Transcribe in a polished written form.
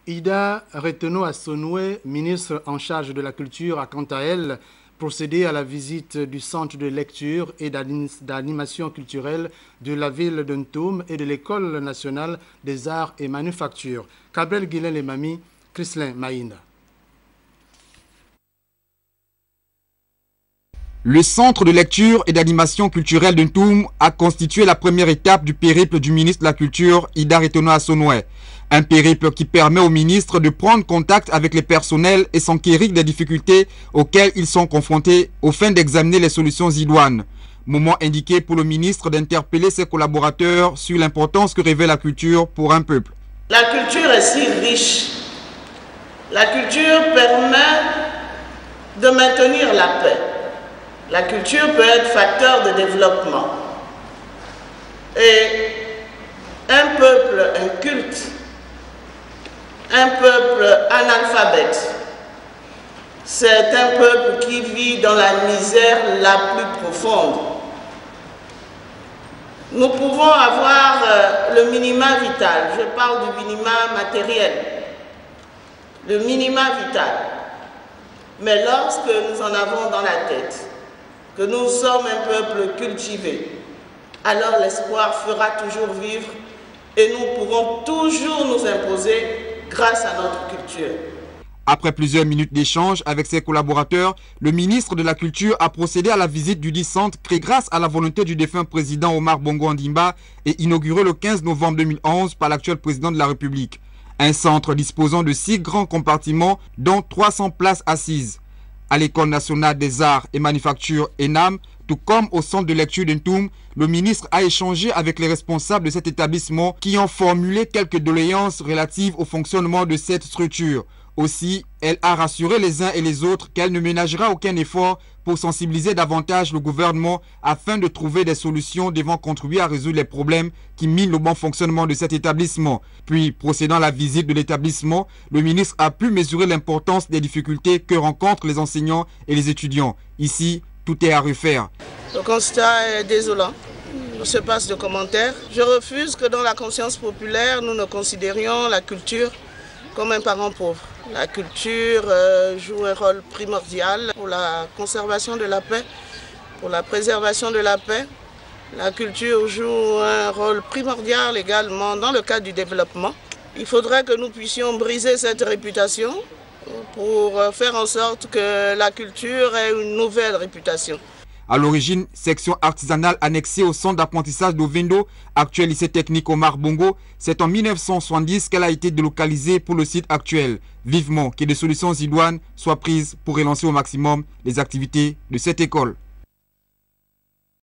Ida Reteno-Assonoué, ministre en charge de la culture, a quant à elle procédé à la visite du centre de lecture et d'animation culturelle de la ville de Ntoum et de l'École nationale des arts et manufactures. Cabrel Guilin-Lemami, Chrislin Maïna. Le centre de lecture et d'animation culturelle de Ntoum a constitué la première étape du périple du ministre de la Culture, Ida Reteno-Assonoué. Un périple qui permet au ministre de prendre contact avec les personnels et s'enquérir des difficultés auxquelles ils sont confrontés au fin d'examiner les solutions idoines. Moment indiqué pour le ministre d'interpeller ses collaborateurs sur l'importance que revêt la culture pour un peuple. La culture est si riche. La culture permet de maintenir la paix. La culture peut être facteur de développement. Et un peuple inculte, un peuple analphabète, c'est un peuple qui vit dans la misère la plus profonde. Nous pouvons avoir le minima vital, je parle du minima matériel, le minima vital. Mais lorsque nous en avons dans la tête, que nous sommes un peuple cultivé, alors l'espoir fera toujours vivre et nous pourrons toujours nous imposer grâce à notre culture. Après plusieurs minutes d'échange avec ses collaborateurs, le ministre de la Culture a procédé à la visite du dit centre créé grâce à la volonté du défunt président Omar Bongo Ondimba et inauguré le 15 novembre 2011 par l'actuel président de la République. Un centre disposant de 6 grands compartiments dont 300 places assises. À l'École nationale des arts et manufactures ENAM, tout comme au centre de lecture de Ntoum, le ministre a échangé avec les responsables de cet établissement qui ont formulé quelques doléances relatives au fonctionnement de cette structure. Aussi, elle a rassuré les uns et les autres qu'elle ne ménagera aucun effort pour sensibiliser davantage le gouvernement afin de trouver des solutions devant contribuer à résoudre les problèmes qui minent le bon fonctionnement de cet établissement. Puis, procédant à la visite de l'établissement, le ministre a pu mesurer l'importance des difficultés que rencontrent les enseignants et les étudiants. Ici, tout est à refaire. Le constat est désolant. Il ne se passe de commentaires. Je refuse que dans la conscience populaire, nous ne considérions la culture comme un parent pauvre. La culture joue un rôle primordial pour la conservation de la paix, pour la préservation de la paix. La culture joue un rôle primordial également dans le cadre du développement. Il faudrait que nous puissions briser cette réputation pour faire en sorte que la culture ait une nouvelle réputation. À l'origine, section artisanale annexée au centre d'apprentissage d'Ovendo, actuel lycée technique Omar Bongo, c'est en 1970 qu'elle a été délocalisée pour le site actuel. Vivement que des solutions idoines soient prises pour relancer au maximum les activités de cette école.